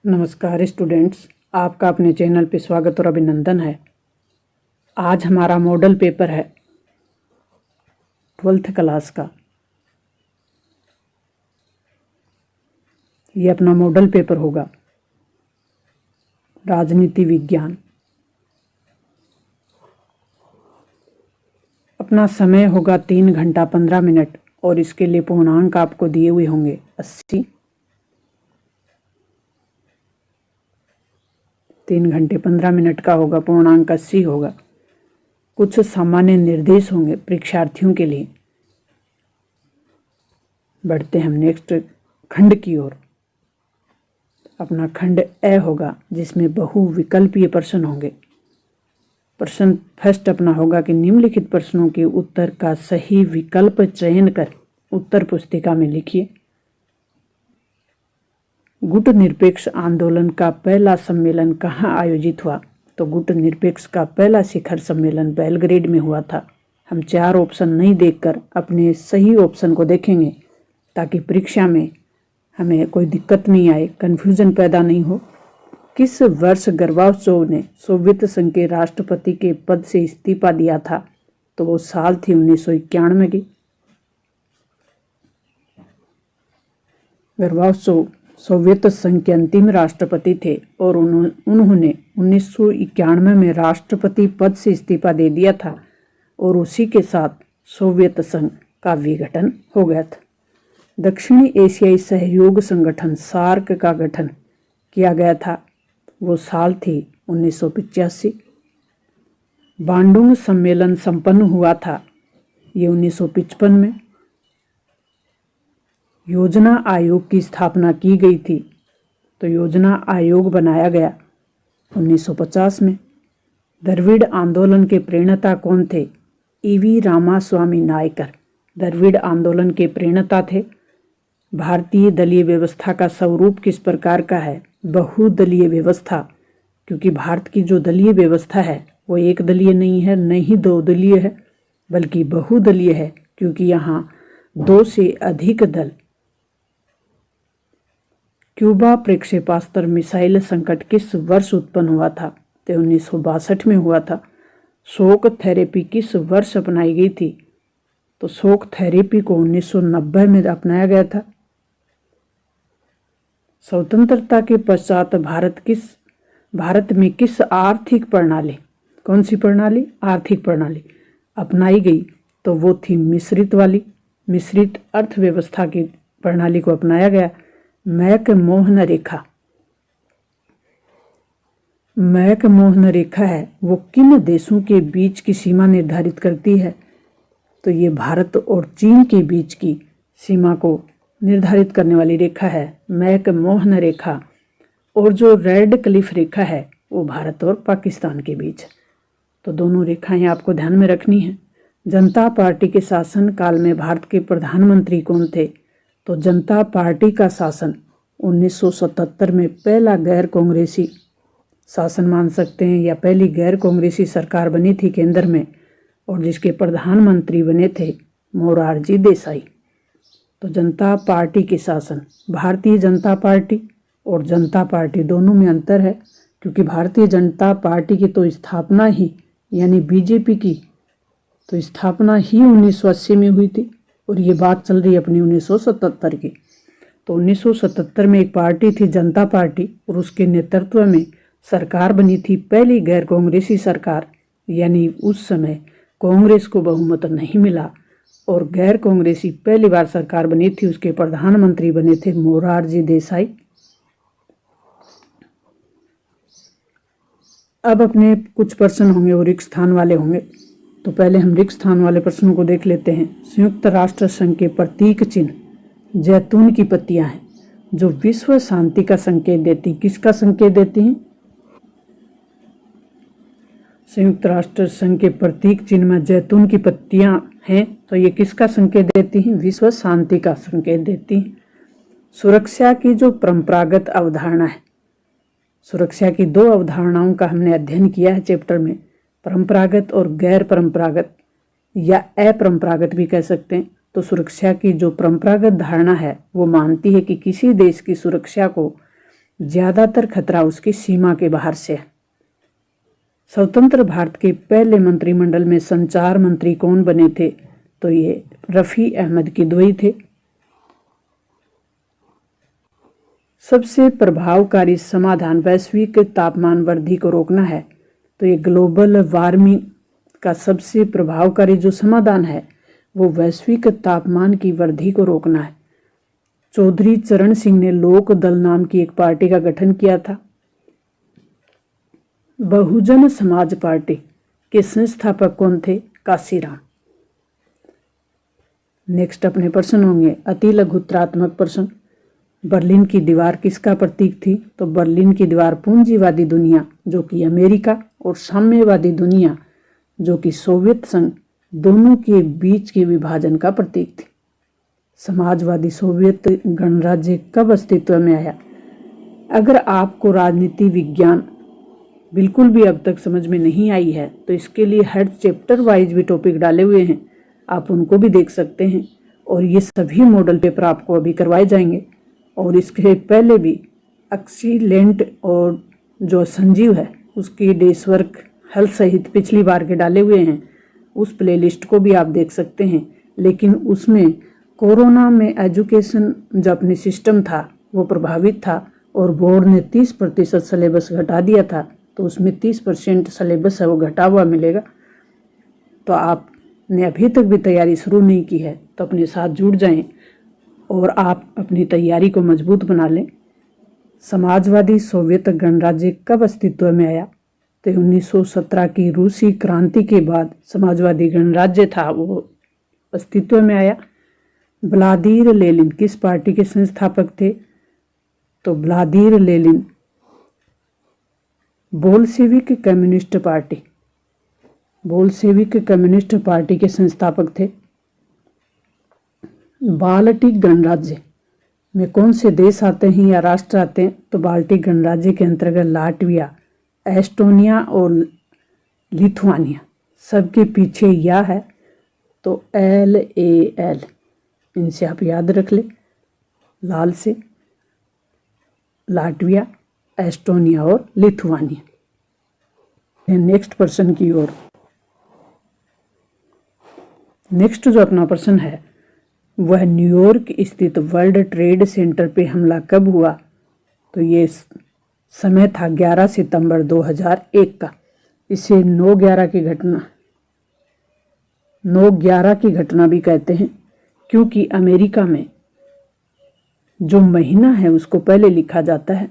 नमस्कार स्टूडेंट्स, आपका अपने चैनल पे स्वागत और अभिनंदन है। आज हमारा मॉडल पेपर है 12th क्लास का। ये अपना मॉडल पेपर होगा राजनीति विज्ञान। अपना समय होगा 3 घंटा 15 मिनट और इसके लिए पूर्णांक आपको दिए हुए होंगे 80। 3 घंटे 15 मिनट का होगा, पूर्णांक 80 होगा। कुछ सामान्य निर्देश होंगे परीक्षार्थियों के लिए। बढ़ते हम नेक्स्ट खंड की ओर। अपना खंड ए होगा जिसमें बहुविकल्पीय प्रश्न होंगे। प्रश्न फर्स्ट अपना होगा कि निम्नलिखित प्रश्नों के उत्तर का सही विकल्प चयन कर उत्तर पुस्तिका में लिखिए। गुट निरपेक्ष आंदोलन का पहला सम्मेलन कहाँ आयोजित हुआ? तो गुट निरपेक्ष का पहला शिखर सम्मेलन बेलग्रेड में हुआ था। हम 4 ऑप्शन नहीं देखकर अपने सही ऑप्शन को देखेंगे ताकि परीक्षा में हमें कोई दिक्कत नहीं आए, कन्फ्यूजन पैदा नहीं हो। किस वर्ष गर्बाचोव ने सोवियत संघ के राष्ट्रपति के पद से इस्तीफा दिया था? तो वो साल थी 1991 की। गर्बाचोव सोवियत संघ के अंतिम राष्ट्रपति थे और उन्होंने 1991 में राष्ट्रपति पद से इस्तीफा दे दिया था और उसी के साथ सोवियत संघ का विघटन हो गया था। दक्षिणी एशियाई सहयोग संगठन सार्क का गठन किया गया था, वो साल थी 1985। बांडुंग सम्मेलन संपन्न हुआ था, ये 1955 में। योजना आयोग की स्थापना की गई थी, तो योजना आयोग बनाया गया 1950 में। द्रविड़ आंदोलन के प्रणेता कौन थे? ईवी रामास्वामी नायकर द्रविड़ आंदोलन के प्रणेता थे। भारतीय दलीय व्यवस्था का स्वरूप किस प्रकार का है? बहुदलीय व्यवस्था, क्योंकि भारत की जो दलीय व्यवस्था है वो एक दलीय नहीं है, न ही 2 दलीय है, बल्कि बहुदलीय है, क्योंकि यहाँ 2 से अधिक दल। क्यूबा प्रक्षेपास्त्र मिसाइल संकट किस वर्ष उत्पन्न हुआ था? तो 1962 में हुआ था। शोक थेरेपी किस वर्ष अपनाई गई थी? तो शोक थेरेपी को 1990 में अपनाया गया था। स्वतंत्रता के पश्चात भारत में किस आर्थिक प्रणाली, कौन सी प्रणाली? आर्थिक प्रणाली अपनाई गई? तो वो थी मिश्रित अर्थव्यवस्था की प्रणाली को अपनाया गया। मैक-मोहन रेखा है वो किन देशों के बीच की सीमा निर्धारित करती है? तो ये भारत और चीन के बीच की सीमा को निर्धारित करने वाली रेखा है मैक-मोहन रेखा। और जो रेड क्लिफ रेखा है वो भारत और पाकिस्तान के बीच। तो दोनों रेखाएं आपको ध्यान में रखनी है। जनता पार्टी के शासन काल में भारत के प्रधानमंत्री कौन थे? तो जनता पार्टी का शासन 1977 में पहला गैर कांग्रेसी शासन मान सकते हैं, या पहली गैर कांग्रेसी सरकार बनी थी केंद्र में, और जिसके प्रधानमंत्री बने थे मोरारजी देसाई। तो जनता पार्टी के शासन, भारतीय जनता पार्टी और जनता पार्टी दोनों में अंतर है, क्योंकि भारतीय जनता पार्टी की तो स्थापना ही, यानी बीजेपी की तो स्थापना ही 1980 में हुई थी, और ये बात चल रही है अपनी 1977 की। तो 1977 में एक पार्टी थी जनता पार्टी, और उसके नेतृत्व में सरकार बनी थी पहली गैर कांग्रेसी सरकार, यानी उस समय कांग्रेस को बहुमत नहीं मिला और गैर कांग्रेसी पहली बार सरकार बनी थी। उसके प्रधानमंत्री बने थे मोरारजी देसाई। अब अपने कुछ प्रश्न होंगे वो रिक्त स्थान वाले होंगे, तो पहले हम रिक्त स्थान वाले प्रश्नों को देख लेते हैं। संयुक्त राष्ट्र संघ के प्रतीक चिन्ह जैतून की पत्तियां हैं, जो विश्व शांति का संकेत देती, किसका संकेत देती हैं? संयुक्त राष्ट्र संघ के प्रतीक चिन्ह में जैतून की पत्तियां हैं, तो ये किसका संकेत देती हैं? विश्व शांति का संकेत देती हैं। सुरक्षा की जो परंपरागत अवधारणा है, सुरक्षा की 2 अवधारणाओं का हमने अध्ययन किया है चैप्टर में, परंपरागत और गैर परंपरागत या अपरंपरागत भी कह सकते हैं। तो सुरक्षा की जो परंपरागत धारणा है वो मानती है कि किसी देश की सुरक्षा को ज्यादातर खतरा उसकी सीमा के बाहर से है। स्वतंत्र भारत के पहले मंत्रिमंडल में संचार मंत्री कौन बने थे? तो ये रफी अहमद किदवई थे। सबसे प्रभावकारी समाधान वैश्विक तापमान वृद्धि को रोकना है, तो ये ग्लोबल वार्मिंग का सबसे प्रभावकारी जो समाधान है वो वैश्विक तापमान की वृद्धि को रोकना है। चौधरी चरण सिंह ने लोक दल नाम की एक पार्टी का गठन किया था। बहुजन समाज पार्टी के संस्थापक कौन थे? काशीराम। नेक्स्ट अपने प्रश्न होंगे अति लघुत्रात्मक प्रश्न। बर्लिन की दीवार किसका प्रतीक थी? तो बर्लिन की दीवार पूंजीवादी दुनिया जो कि अमेरिका और साम्यवादी दुनिया जो कि सोवियत संघ दोनों के बीच के विभाजन का प्रतीक थी। समाजवादी सोवियत गणराज्य कब अस्तित्व में आया? अगर आपको राजनीति विज्ञान बिल्कुल भी अब तक समझ में नहीं आई है तो इसके लिए हर चैप्टर वाइज भी टॉपिक डाले हुए हैं, आप उनको भी देख सकते हैं। और ये सभी मॉडल पेपर आपको अभी करवाए जाएंगे। और इसके पहले भी एक्सीलेंट और जो संजीव है उसकी डेस वर्क हल सहित पिछली बार के डाले हुए हैं, उस प्लेलिस्ट को भी आप देख सकते हैं। लेकिन उसमें कोरोना में एजुकेशन जो अपनी सिस्टम था वो प्रभावित था और बोर्ड ने 30% सिलेबस घटा दिया था, तो उसमें 30% सिलेबस है वो घटा हुआ मिलेगा। तो आपने अभी तक भी तैयारी शुरू नहीं की है तो अपने साथ जुड़ जाएं और आप अपनी तैयारी को मजबूत बना लें। समाजवादी सोवियत गणराज्य कब अस्तित्व में आया? तो 1917 की रूसी क्रांति के बाद समाजवादी गणराज्य था वो अस्तित्व में आया। व्लादिमीर लेनिन किस पार्टी के संस्थापक थे? तो Vladimir Lenin Bolshevik communist party के संस्थापक थे। बाल्टिक गणराज्य में कौन से देश आते हैं या राष्ट्र आते हैं? तो बाल्टिक गणराज्य के अंतर्गत लाटविया, एस्टोनिया और लिथुआनिया। सबके पीछे या है तो LAL, इनसे आप याद रख ले, लाल से लाटविया, एस्टोनिया और लिथुआनिया। नेक्स्ट प्रश्न की ओर। नेक्स्ट जो अपना प्रश्न है वह न्यूयॉर्क स्थित वर्ल्ड ट्रेड सेंटर पे हमला कब हुआ? तो ये समय था 11 सितंबर 2001 का। इसे 9/11 की घटना भी कहते हैं, क्योंकि अमेरिका में जो महीना है उसको पहले लिखा जाता है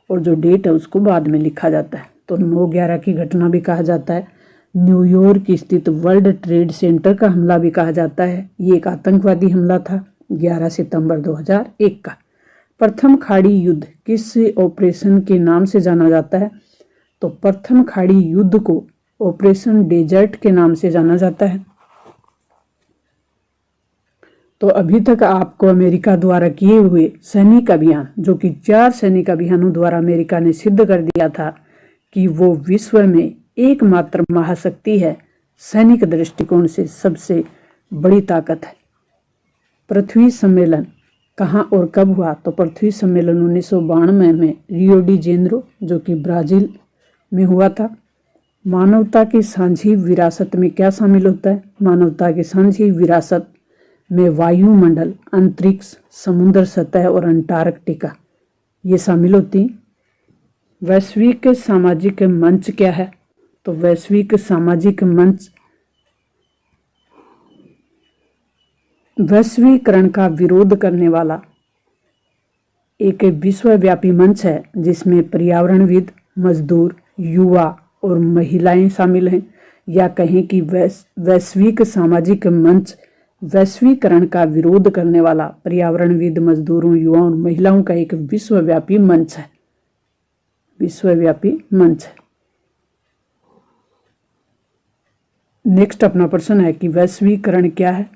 और जो डेट है उसको बाद में लिखा जाता है, तो 9/11 की घटना भी कहा जाता है। न्यूयॉर्क स्थित वर्ल्ड ट्रेड सेंटर का हमला भी कहा जाता है। ये एक आतंकवादी हमला था 11 सितंबर 2001 का। प्रथम खाड़ी युद्ध किस ऑपरेशन के नाम से जाना जाता है? तो प्रथम खाड़ी युद्ध को ऑपरेशन डेजर्ट के नाम से जाना जाता है। तो अभी तक आपको अमेरिका द्वारा किए हुए सैनिक अभियान, जो कि 4 सैनिक अभियानों द्वारा अमेरिका ने सिद्ध कर दिया था कि वो विश्व में एकमात्र महाशक्ति है, सैनिक दृष्टिकोण से सबसे बड़ी ताकत है। पृथ्वी सम्मेलन कहाँ और कब हुआ? तो पृथ्वी सम्मेलन 1992 में रियो डी जेनेरो जो कि ब्राजील में हुआ था। मानवता की साझी विरासत में क्या शामिल होता है? मानवता की साझी विरासत में वायुमंडल, अंतरिक्ष, समुद्र सतह और अंटार्कटिका ये शामिल होती। वैश्विक सामाजिक मंच क्या है? तो वैश्विक सामाजिक मंच वैश्वीकरण का विरोध करने वाला एक विश्वव्यापी मंच है जिसमें पर्यावरणविद, मजदूर, युवा और महिलाएं शामिल हैं। या कहें कि वैश्विक सामाजिक मंच वैश्वीकरण का विरोध करने वाला पर्यावरणविद, मजदूरों, युवाओं और महिलाओं का एक विश्वव्यापी मंच है। विश्वव्यापी मंच है। नेक्स्ट अपना प्रश्न है कि वैश्वीकरण क्या है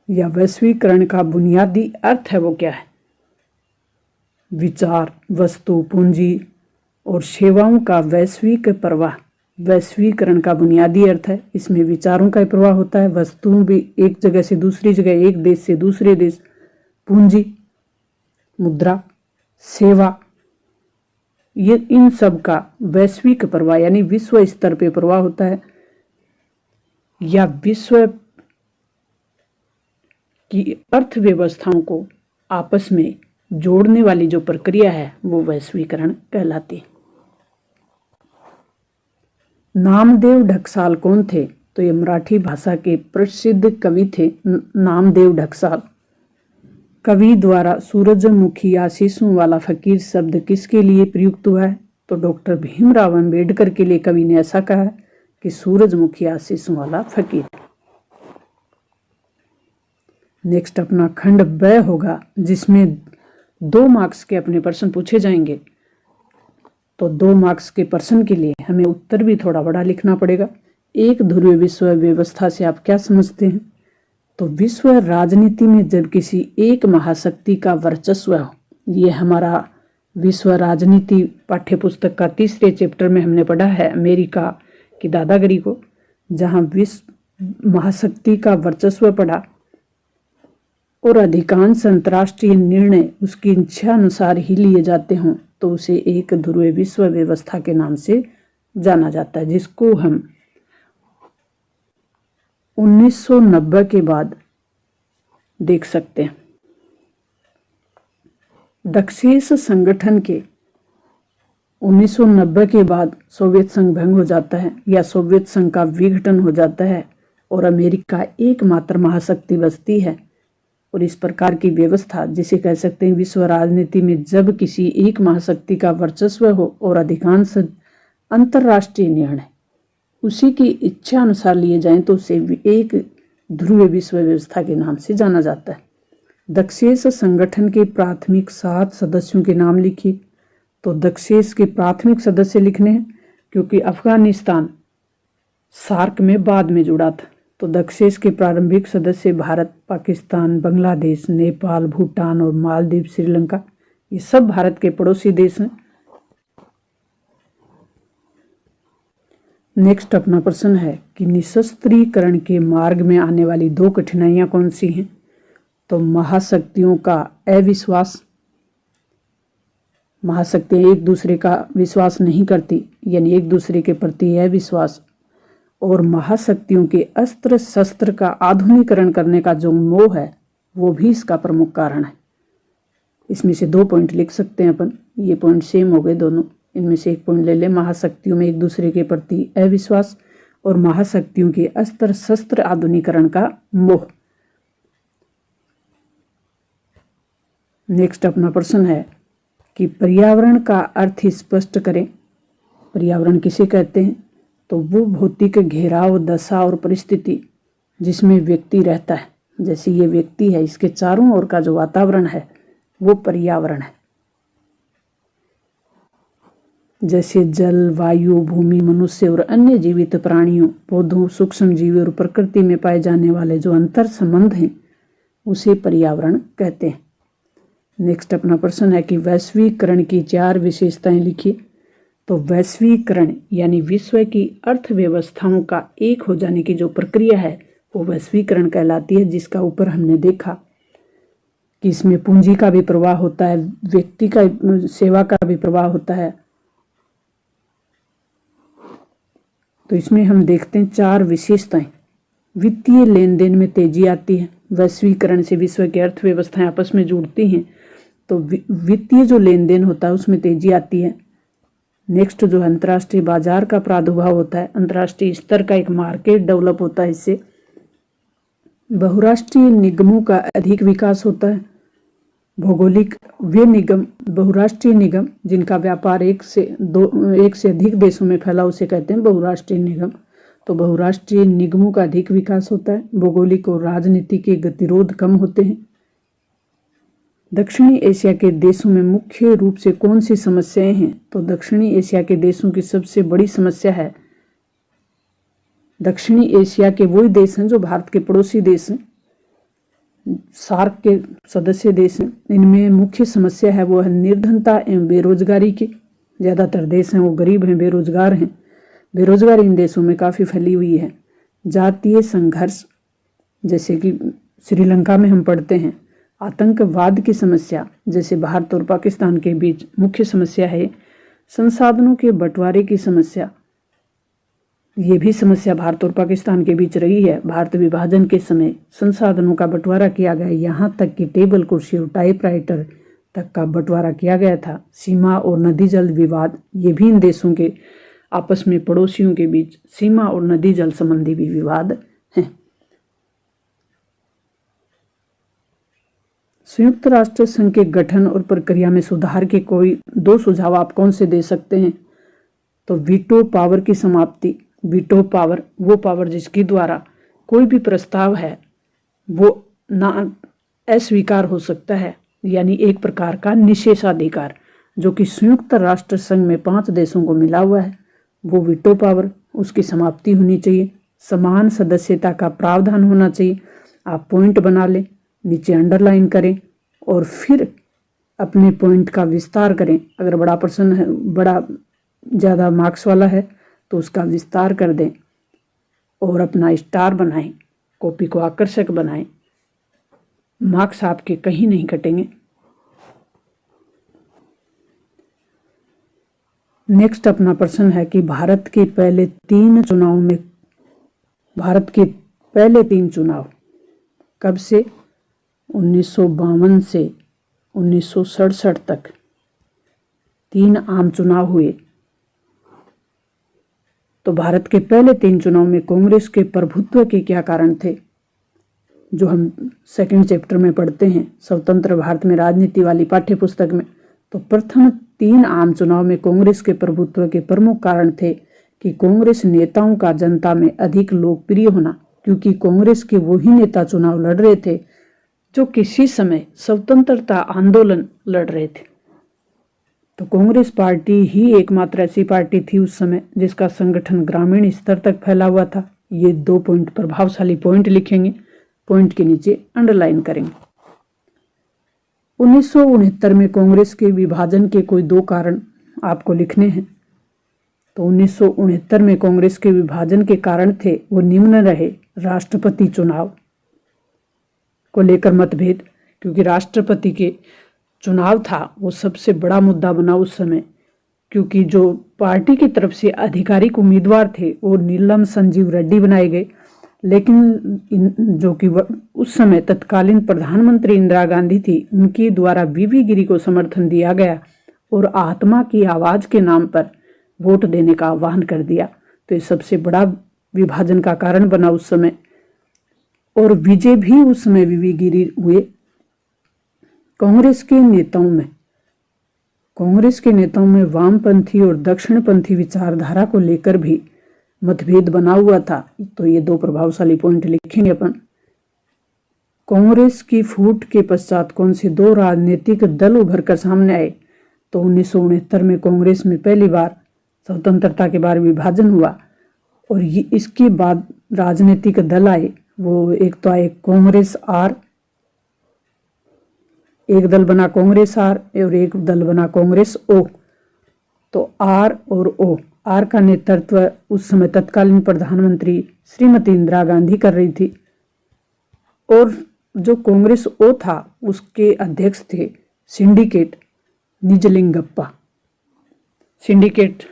या वैश्वीकरण का बुनियादी अर्थ है वो क्या है? विचार, वस्तु, पूंजी और सेवाओं का वैश्विक प्रवाह वैश्वीकरण का बुनियादी अर्थ है। इसमें विचारों का प्रवाह होता है, वस्तुओं भी एक जगह से दूसरी जगह, एक देश से दूसरे देश, पूंजी, मुद्रा, सेवा ये इन सब का वैश्विक प्रवाह यानी विश्व स्तर पे प्रवाह होता है, या विश्व की अर्थव्यवस्थाओं को आपस में जोड़ने वाली जो प्रक्रिया है वो वैश्वीकरण कहलाती है। नामदेव ढक्साल कौन थे? तो ये मराठी भाषा के प्रसिद्ध कवि थे नामदेव ढक्साल। कवि द्वारा सूरजमुखी आशीषों वाला फकीर शब्द किसके लिए प्रयुक्त हुआ है? तो डॉक्टर भीमराव अंबेडकर के लिए कवि ने ऐसा कहा है कि सूरजमुखी आशीषों वाला फकीर। नेक्स्ट अपना खंड ब होगा, जिसमें 2 मार्क्स के अपने प्रश्न पूछे जाएंगे। तो 2 मार्क्स के प्रश्न के लिए हमें उत्तर भी थोड़ा बड़ा लिखना पड़ेगा। एक ध्रुवीय विश्व व्यवस्था से आप क्या समझते हैं? तो विश्व राजनीति में जब किसी एक महाशक्ति का वर्चस्व हो, ये हमारा विश्व राजनीति पाठ्यपुस्तक का 3रे चैप्टर में हमने पढ़ा है अमेरिका की दादागिरी को, जहाँ विश्व महाशक्ति का वर्चस्व पढ़ा और अधिकांश अंतर्राष्ट्रीय निर्णय उसकी इच्छा अनुसार ही लिए जाते हों, तो उसे एक ध्रुवीय विश्व व्यवस्था के नाम से जाना जाता है, जिसको हम 1990 के बाद देख सकते हैं। दक्षेस संगठन के 1990 के बाद सोवियत संघ भंग हो जाता है या सोवियत संघ का विघटन हो जाता है और अमेरिका एकमात्र महाशक्ति बचती है। और इस प्रकार की व्यवस्था, जिसे कह सकते हैं विश्व राजनीति में जब किसी एक महाशक्ति का वर्चस्व हो और अधिकांश अंतर्राष्ट्रीय निर्णय उसी की इच्छा अनुसार लिए जाएं, तो उसे एक ध्रुवीय विश्व व्यवस्था के नाम से जाना जाता है। दक्षेस संगठन के प्राथमिक 7 सदस्यों के नाम लिखिए। तो दक्षेस के प्राथमिक सदस्य लिखने हैं क्योंकि अफगानिस्तान सार्क में बाद में जुड़ा था। तो दक्षेस के प्रारंभिक सदस्य भारत, पाकिस्तान, बांग्लादेश, नेपाल, भूटान और मालदीव, श्रीलंका, ये सब भारत के पड़ोसी देश हैं। नेक्स्ट अपना प्रश्न है कि निशस्त्रीकरण के मार्ग में आने वाली 2 कठिनाइयां कौन सी हैं? तो महाशक्तियों का अविश्वास, महाशक्तियां एक दूसरे का विश्वास नहीं करती, यानी एक दूसरे के प्रति अविश्वास, और महाशक्तियों के अस्त्र शस्त्र का आधुनिकीकरण करने का जो मोह है वो भी इसका प्रमुख कारण है। इसमें से 2 पॉइंट लिख सकते हैं अपन, ये पॉइंट सेम हो गए दोनों, इनमें से एक पॉइंट ले लें। महाशक्तियों में एक दूसरे के प्रति अविश्वास और महाशक्तियों के अस्त्र शस्त्र आधुनिकीकरण का मोह। नेक्स्ट अपना प्रश्न है कि पर्यावरण का अर्थ स्पष्ट करें। पर्यावरण किसे कहते हैं? तो वो भौतिक घेराव, दशा और परिस्थिति जिसमें व्यक्ति रहता है, जैसे ये व्यक्ति है, इसके चारों ओर का जो वातावरण है वो पर्यावरण है। जैसे जल, वायु, भूमि, मनुष्य और अन्य जीवित प्राणियों, पौधों, सूक्ष्म जीवों और प्रकृति में पाए जाने वाले जो अंतर संबंध हैं उसे पर्यावरण कहते हैं। नेक्स्ट अपना प्रश्न है कि वैश्वीकरण की 4 विशेषताएं लिखिए। तो वैश्वीकरण यानी विश्व की अर्थव्यवस्थाओं का एक हो जाने की जो प्रक्रिया है वो वैश्वीकरण कहलाती है, जिसका ऊपर हमने देखा कि इसमें पूंजी का भी प्रवाह होता है, व्यक्ति का सेवा का भी प्रवाह होता है। तो इसमें हम देखते हैं 4 विशेषताएं। वित्तीय लेन देन में तेजी आती है, वैश्वीकरण से विश्व की अर्थव्यवस्थाएं आपस में जुड़ती हैं, तो वित्तीय जो लेन देन होता है उसमें तेजी आती है। नेक्स्ट जो अंतर्राष्ट्रीय बाजार का प्रादुर्भाव होता है, अंतर्राष्ट्रीय स्तर का एक मार्केट डेवलप होता है इससे। बहुराष्ट्रीय निगमों का अधिक विकास होता है। भौगोलिक वे निगम, बहुराष्ट्रीय निगम जिनका व्यापार एक से अधिक देशों में फैला उसे कहते हैं बहुराष्ट्रीय निगम। तो बहुराष्ट्रीय निगमों का अधिक विकास होता है। भौगोलिक और राजनीतिक के गतिरोध कम होते हैं। दक्षिणी एशिया के देशों में मुख्य रूप से कौन सी समस्याएं हैं? तो दक्षिणी एशिया के देशों की सबसे बड़ी समस्या है, दक्षिणी एशिया के वही देश हैं जो भारत के पड़ोसी देश हैं, सार्क के सदस्य देश हैं। इनमें मुख्य समस्या है वो है निर्धनता एवं बेरोजगारी की। ज़्यादातर देश हैं वो गरीब हैं, बेरोजगार हैं। बेरोजगारी इन देशों में काफ़ी फैली हुई है। जातीय संघर्ष, जैसे कि श्रीलंका में हम पढ़ते हैं। आतंकवाद की समस्या, जैसे भारत और पाकिस्तान के बीच मुख्य समस्या है। संसाधनों के बंटवारे की समस्या, ये भी समस्या भारत और पाकिस्तान के बीच रही है। भारत विभाजन के समय संसाधनों का बंटवारा किया गया, यहाँ तक कि टेबल कुर्सी और टाइपराइटर तक का बंटवारा किया गया था। सीमा और नदी जल विवाद, ये भी इन देशों के आपस में पड़ोसियों के बीच सीमा और नदी जल संबंधी भी विवाद हैं। संयुक्त राष्ट्र संघ के गठन और प्रक्रिया में सुधार के कोई 2 सुझाव आप कौन से दे सकते हैं? तो वीटो पावर की समाप्ति। वीटो पावर वो पावर जिसके द्वारा कोई भी प्रस्ताव है वो ना अस्वीकार हो सकता है, यानी एक प्रकार का निषेधाधिकार जो कि संयुक्त राष्ट्र संघ में 5 देशों को मिला हुआ है, वो वीटो पावर, उसकी समाप्ति होनी चाहिए। समान सदस्यता का प्रावधान होना चाहिए। आप पॉइंट बना लें, नीचे अंडरलाइन करें और फिर अपने पॉइंट का विस्तार करें। अगर बड़ा प्रश्न है, बड़ा ज़्यादा मार्क्स वाला है तो उसका विस्तार कर दें और अपना स्टार बनाएं, कॉपी को आकर्षक बनाएं। मार्क्स आपके कहीं नहीं कटेंगे। नेक्स्ट अपना प्रश्न है कि भारत के पहले 3 चुनाव कब से? 1952 से 1967 तक 3 आम चुनाव हुए। तो भारत के पहले 3 चुनाव में कांग्रेस के प्रभुत्व के क्या कारण थे, जो हम सेकंड चैप्टर में पढ़ते हैं स्वतंत्र भारत में राजनीति वाली पाठ्य पुस्तक में। तो प्रथम 3 आम चुनाव में कांग्रेस के प्रभुत्व के प्रमुख कारण थे कि कांग्रेस नेताओं का जनता में अधिक लोकप्रिय होना, क्योंकि कांग्रेस के वही नेता चुनाव लड़ रहे थे जो किसी समय स्वतंत्रता आंदोलन लड़ रहे थे। तो कांग्रेस पार्टी ही एकमात्र ऐसी पार्टी थी उस समय जिसका संगठन ग्रामीण स्तर तक फैला हुआ था। ये 2 पॉइंट प्रभावशाली पॉइंट लिखेंगे, पॉइंट के नीचे अंडरलाइन करेंगे। 1969 में कांग्रेस के विभाजन के कोई 2 कारण आपको लिखने हैं। तो 1969 में कांग्रेस के विभाजन के कारण थे वो निम्न रहे। राष्ट्रपति चुनाव को लेकर मतभेद, क्योंकि राष्ट्रपति के चुनाव था वो सबसे बड़ा मुद्दा बना उस समय, क्योंकि जो पार्टी की तरफ से आधिकारिक उम्मीदवार थे वो नीलम संजीव रेड्डी बनाए गए, लेकिन जो कि उस समय तत्कालीन प्रधानमंत्री इंदिरा गांधी थी, उनके द्वारा वीवी गिरी को समर्थन दिया गया और आत्मा की आवाज़ के नाम पर वोट देने का आह्वान कर दिया। तो ये सबसे बड़ा विभाजन का कारण बना उस समय, और विजय भी उस समय वीवी गिरी हुए। कांग्रेस के नेताओं में वामपंथी और दक्षिणपंथी विचारधारा को लेकर भी मतभेद बना हुआ था। तो ये 2 प्रभावशाली पॉइंट लिखेंगे अपन। कांग्रेस की फूट के पश्चात कौन से 2 राजनीतिक दल उभर कर सामने आए? तो 1969 में कांग्रेस में पहली बार स्वतंत्रता के बाद विभाजन हुआ और ये इसके बाद राजनीतिक दल आए। वो एक तो आए कांग्रेस आर, एक दल बना कांग्रेस आर और एक दल बना कांग्रेस ओ। तो आर और ओ, आर का नेतृत्व उस समय तत्कालीन प्रधानमंत्री श्रीमती इंदिरा गांधी कर रही थी, और जो कांग्रेस ओ था उसके अध्यक्ष थे सिंडिकेट निजलिंगप्पा। सिंडिकेट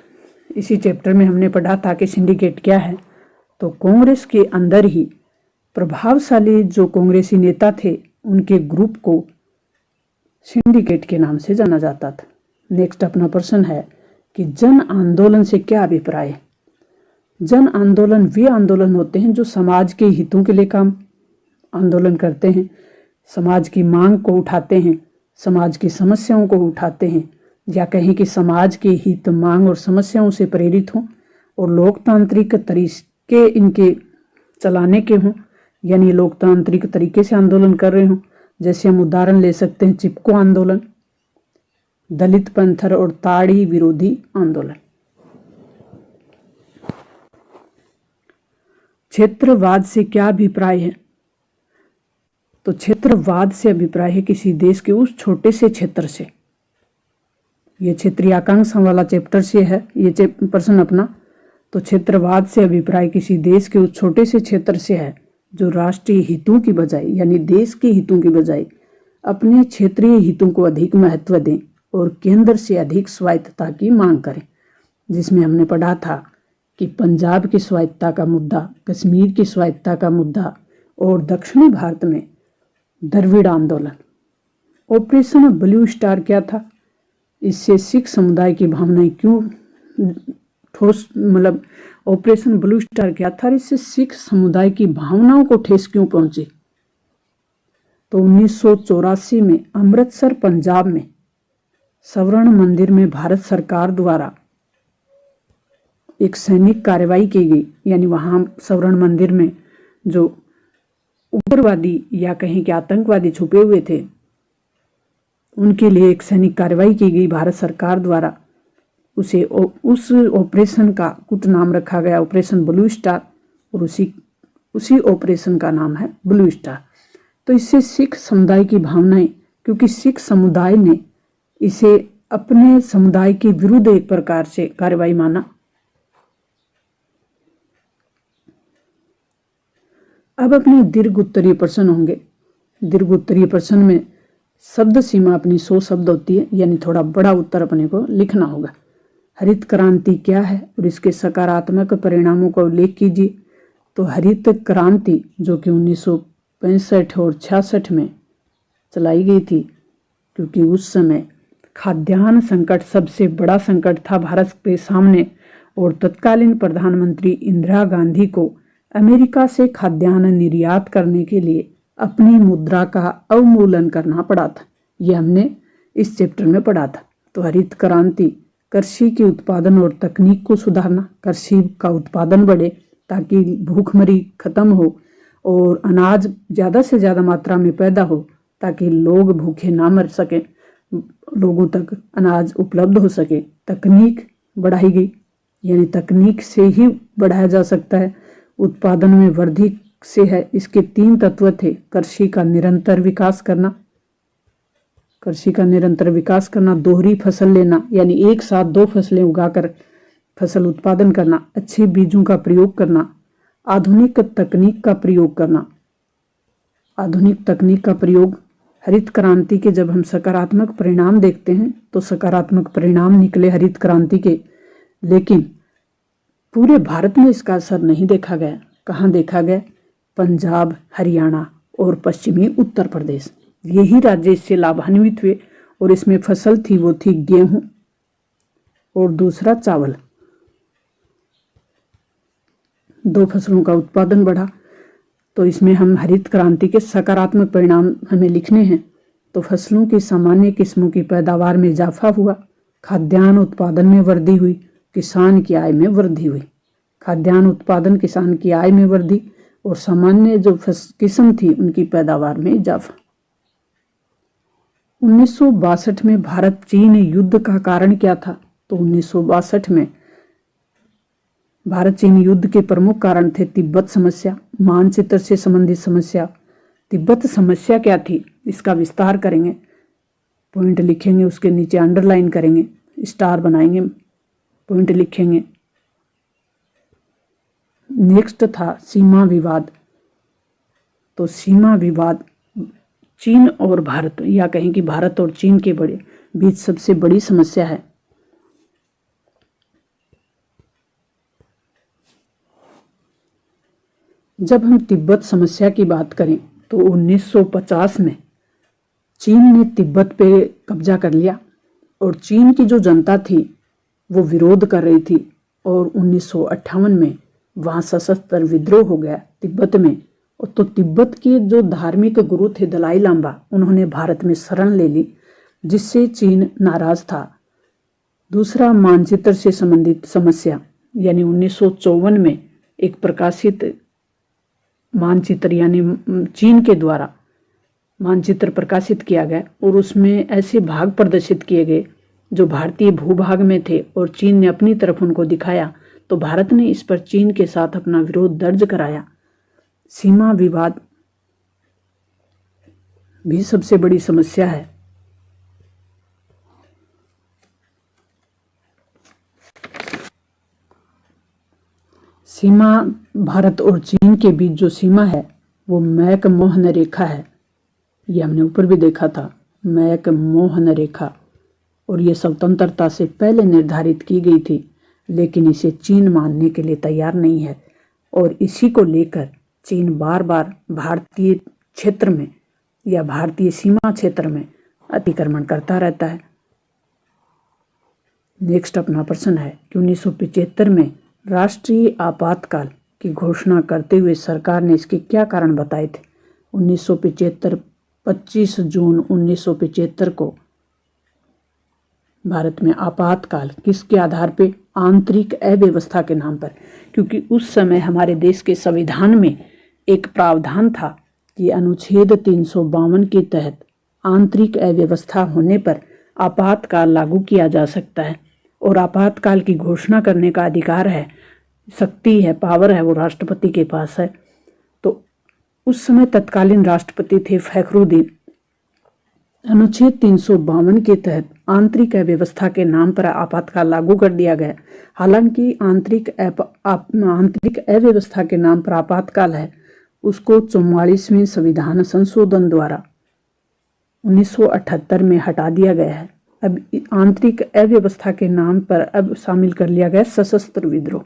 इसी चैप्टर में हमने पढ़ा था कि सिंडिकेट क्या है। तो कांग्रेस के अंदर ही प्रभावशाली जो कांग्रेसी नेता थे उनके ग्रुप को सिंडिकेट के नाम से जाना जाता था। नेक्स्ट अपना प्रश्न है कि जन आंदोलन से क्या अभिप्राय है? जन आंदोलन वे आंदोलन होते हैं जो समाज के हितों के लिए काम आंदोलन करते हैं, समाज की मांग को उठाते हैं, समाज की समस्याओं को उठाते हैं, या कहें कि समाज के हित, मांग और समस्याओं से प्रेरित हों और लोकतांत्रिक तरीके इनके चलाने के हों, यानी लोकतांत्रिक तरीके से आंदोलन कर रहे हों। जैसे हम उदाहरण ले सकते हैं चिपको आंदोलन, दलित पंथर और ताड़ी विरोधी आंदोलन। क्षेत्रवाद से क्या अभिप्राय है? तो क्षेत्रवाद से अभिप्राय है किसी देश के उस छोटे से क्षेत्र से। ये क्षेत्रीय आकांक्षा वाला चैप्टर से है ये प्रश्न अपना। तो क्षेत्रवाद से अभिप्राय किसी देश के उस छोटे से क्षेत्र से है जो राष्ट्रीय हितों की बजाय, यानी देश के हितों की बजाय अपने क्षेत्रीय हितों को अधिक महत्व दें और केंद्र से अधिक स्वायत्तता की मांग करें, जिसमें हमने पढ़ा था कि पंजाब की स्वायत्तता का मुद्दा, कश्मीर की स्वायत्तता का मुद्दा और दक्षिणी भारत में द्रविड़ आंदोलन। ऑपरेशन ब्लू स्टार क्या था? इससे सिख समुदाय की भावनाएं क्यों ठोस, मतलब ऑपरेशन ब्लू स्टार क्या था, इससे सिख समुदाय की भावनाओं को ठेस क्यों पहुंची? तो 1984 में अमृतसर पंजाब में स्वर्ण मंदिर में भारत सरकार द्वारा एक सैनिक कार्रवाई की गई, यानी वहां स्वर्ण मंदिर में जो उग्रवादी या कहीं के आतंकवादी छुपे हुए थे, उनके लिए एक सैनिक कार्रवाई की गई भारत सरकार द्वारा। उस ऑपरेशन का कुछ नाम रखा गया ऑपरेशन ब्लू स्टार, और उसी ऑपरेशन का नाम है ब्लू स्टार। तो इससे सिख समुदाय की भावनाएं, क्योंकि सिख समुदाय ने इसे अपने समुदाय के विरुद्ध एक प्रकार से कार्रवाई माना। अब अपने दीर्घ उत्तरीय प्रश्न होंगे। दीर्घ उत्तरीय प्रश्न में शब्द सीमा अपनी 100 शब्द होती है, यानी थोड़ा बड़ा उत्तर अपने को लिखना होगा। हरित क्रांति क्या है और इसके सकारात्मक परिणामों का उल्लेख कीजिए। तो हरित क्रांति जो कि 1965 और 66 में चलाई गई थी, क्योंकि उस समय खाद्यान्न संकट सबसे बड़ा संकट था भारत के सामने, और तत्कालीन प्रधानमंत्री इंदिरा गांधी को अमेरिका से खाद्यान्न निर्यात करने के लिए अपनी मुद्रा का अवमूल्यन करना पड़ा था। यह हमने इस चैप्टर में पढ़ा था। तो हरित क्रांति कृषि के उत्पादन और तकनीक को सुधारना, कृषि का उत्पादन बढ़े ताकि भूखमरी खत्म हो और अनाज ज़्यादा से ज़्यादा मात्रा में पैदा हो, ताकि लोग भूखे ना मर सकें, लोगों तक अनाज उपलब्ध हो सके। तकनीक बढ़ाई गई, यानी तकनीक से ही बढ़ाया जा सकता है। उत्पादन में वृद्धि से है। इसके 3 तत्व थे। कृषि का निरंतर विकास करना, दोहरी फसल लेना, यानी एक साथ 2 फसलें उगाकर फसल उत्पादन करना, अच्छे बीजों का प्रयोग करना, आधुनिक तकनीक का प्रयोग। हरित क्रांति के जब हम सकारात्मक परिणाम देखते हैं तो सकारात्मक परिणाम निकले हरित क्रांति के, लेकिन पूरे भारत में इसका असर नहीं देखा गया। कहाँ देखा गया? पंजाब, हरियाणा और पश्चिमी उत्तर प्रदेश, यही राज्य इससे लाभान्वित हुए। और इसमें फसल थी, वो थी गेहूं और दूसरा चावल। 2 फसलों का उत्पादन बढ़ा। तो इसमें हम हरित क्रांति के सकारात्मक परिणाम हमें लिखने हैं। तो फसलों की सामान्य किस्मों की पैदावार में इजाफा हुआ, खाद्यान्न उत्पादन में वृद्धि हुई, किसान की आय में वृद्धि हुई। खाद्यान्न उत्पादन, किसान की आय में वृद्धि और सामान्य जो किस्म थी उनकी पैदावार में इजाफा। 1962 में भारत चीन युद्ध का कारण क्या था? तो 1962 में भारत चीन युद्ध के प्रमुख कारण थे तिब्बत समस्या, मानचित्र से संबंधित समस्या। तिब्बत समस्या क्या थी, इसका विस्तार करेंगे, पॉइंट लिखेंगे, उसके नीचे अंडरलाइन करेंगे, स्टार बनाएंगे, पॉइंट लिखेंगे। नेक्स्ट था सीमा विवाद। तो सीमा विवाद चीन और भारत, या कहें कि भारत और चीन के बीच सबसे बड़ी समस्या है। जब हम तिब्बत समस्या की बात करें तो 1950 में चीन ने तिब्बत पे कब्जा कर लिया और चीन की जो जनता थी वो विरोध कर रही थी, और 1958 में वहाँ सशस्त्र विद्रोह हो गया तिब्बत में। तो तिब्बत के जो धार्मिक गुरु थे दलाई लामा, उन्होंने भारत में शरण ले ली, जिससे चीन नाराज था। दूसरा मानचित्र से संबंधित समस्या, यानी 1954 में एक प्रकाशित मानचित्र, यानी चीन के द्वारा मानचित्र प्रकाशित किया गया और उसमें ऐसे भाग प्रदर्शित किए गए जो भारतीय भूभाग में थे और चीन ने अपनी तरफ उनको दिखाया। तो भारत ने इस पर चीन के साथ अपना विरोध दर्ज कराया। सीमा विवाद भी सबसे बड़ी समस्या है। सीमा भारत और चीन के बीच जो सीमा है वो मैक-मोहन रेखा है। ये हमने ऊपर भी देखा था, मैक-मोहन रेखा। और ये स्वतंत्रता से पहले निर्धारित की गई थी, लेकिन इसे चीन मानने के लिए तैयार नहीं है और इसी को लेकर चीन बार बार भारतीय क्षेत्र में या भारतीय सीमा क्षेत्र में अतिक्रमण करता रहता है। नेक्स्ट अपना प्रश्न है कि 1975 में राष्ट्रीय आपातकाल की घोषणा करते हुए सरकार ने इसके क्या कारण बताए थे। 1975 25 जून 1975 को भारत में आपातकाल किसके आधार पे? आंतरिक अव्यवस्था के नाम पर, क्योंकि उस समय हमारे देश के संविधान में एक प्रावधान था कि अनुच्छेद 352 के तहत आंतरिक अव्यवस्था होने पर आपातकाल लागू किया जा सकता है और आपातकाल की घोषणा करने का अधिकार है, शक्ति है, पावर है, वो राष्ट्रपति के पास है। तो उस समय तत्कालीन राष्ट्रपति थे फखरुद्दीन। अनुच्छेद 352 के तहत आंतरिक अव्यवस्था के नाम पर आपातकाल लागू कर दिया गया। हालांकि आंतरिक अव्यवस्था के नाम पर आपातकाल है, उसको 44वें संविधान संशोधन द्वारा 1978 में हटा दिया गया है। अब आंतरिक अव्यवस्था के नाम पर अब शामिल कर लिया गया सशस्त्र विद्रोह।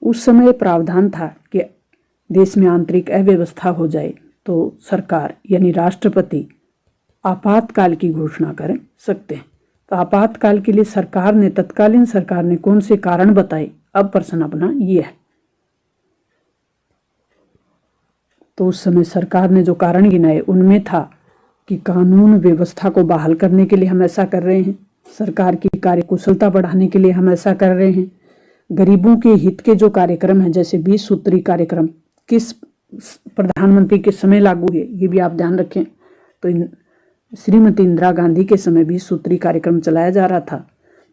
उस समय प्रावधान था कि देश में आंतरिक अव्यवस्था हो जाए तो सरकार यानी राष्ट्रपति आपातकाल की घोषणा कर सकते हैं। तो आपातकाल के लिए तत्कालीन सरकार ने कौन से कारण बताए? अब प्रश्न अपना ये है। तो उस समय सरकार ने जो कारण गिनाए उनमें था कि कानून व्यवस्था को बहाल करने के लिए हम ऐसा कर रहे हैं, सरकार की कार्यकुशलता बढ़ाने के लिए हम ऐसा कर रहे हैं, गरीबों के हित के जो कार्यक्रम हैं जैसे 20 सूत्री कार्यक्रम किस प्रधानमंत्री के समय लागू हुए, ये भी आप ध्यान रखें। तो श्रीमती इंदिरा गांधी के समय 20 सूत्री कार्यक्रम चलाया जा रहा था,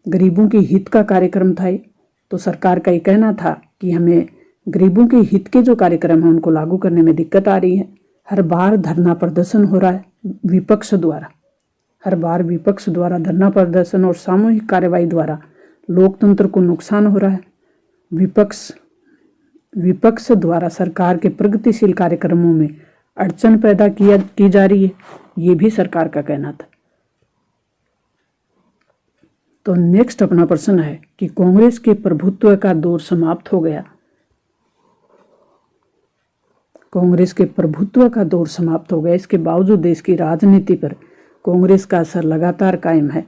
गरीबों के हित का कार्यक्रम था। तो सरकार का ये कहना था कि हमें गरीबों के हित के जो कार्यक्रम हैं उनको लागू करने में दिक्कत आ रही है। हर बार धरना प्रदर्शन हो रहा है विपक्ष द्वारा, हर बार विपक्ष द्वारा धरना प्रदर्शन और सामूहिक कार्रवाई द्वारा लोकतंत्र को नुकसान हो रहा है। विपक्ष द्वारा सरकार के प्रगतिशील कार्यक्रमों में अड़चन पैदा की जा रही है, ये भी सरकार का कहना था। तो नेक्स्ट अपना प्रश्न है कि कांग्रेस के प्रभुत्व का दौर समाप्त हो गया। कांग्रेस के प्रभुत्व का दौर समाप्त हो गया, इसके बावजूद देश की राजनीति पर कांग्रेस का असर लगातार कायम है।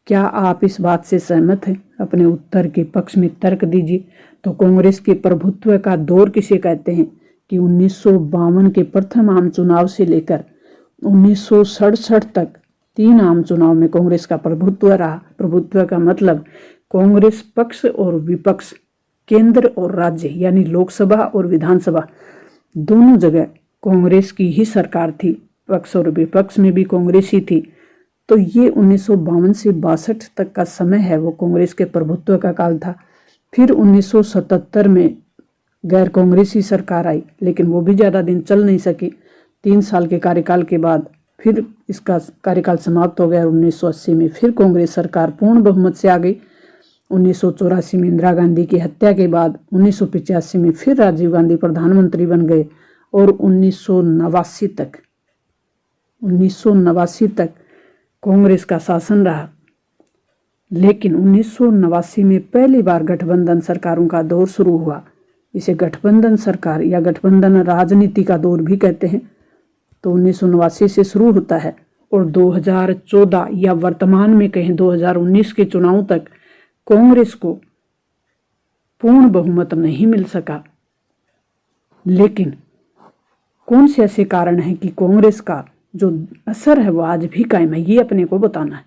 क्या आप इस बात से सहमत हैं? अपने उत्तर के पक्ष में तर्क दीजिए। तो कांग्रेस के प्रभुत्व का दौर किसे कहते हैं कि 1952 के प्रथम आम चुनाव से लेकर 1967 तक 3 आम चुनाव में कांग्रेस का प्रभुत्व रहा। प्रभुत्व का मतलब कांग्रेस पक्ष और विपक्ष, केंद्र और राज्य यानी लोकसभा और विधानसभा दोनों जगह कांग्रेस की ही सरकार थी, पक्ष और विपक्ष में भी कांग्रेस ही थी। तो ये 1952 से 62 तक का समय है वो कांग्रेस के प्रभुत्व का काल था। फिर 1977 में गैर कांग्रेसी सरकार आई, लेकिन वो भी ज़्यादा दिन चल नहीं सकी। 3 साल के कार्यकाल के बाद फिर इसका कार्यकाल समाप्त हो गया। 1980 में फिर कांग्रेस सरकार पूर्ण बहुमत से आ गई। 1984 में इंदिरा गांधी की हत्या के बाद 1985 में फिर राजीव गांधी प्रधानमंत्री बन गए और 1989 तक कांग्रेस का शासन रहा। लेकिन 1989 में पहली बार गठबंधन सरकारों का दौर शुरू हुआ। इसे गठबंधन सरकार या गठबंधन राजनीति का दौर भी कहते हैं। तो 1989 से शुरू होता है और 2014 या वर्तमान में कहें 2019 के चुनाव तक कांग्रेस को पूर्ण बहुमत नहीं मिल सका। लेकिन कौन से ऐसे कारण हैं कि कांग्रेस का जो असर है वो आज भी कायम है, ये अपने को बताना है।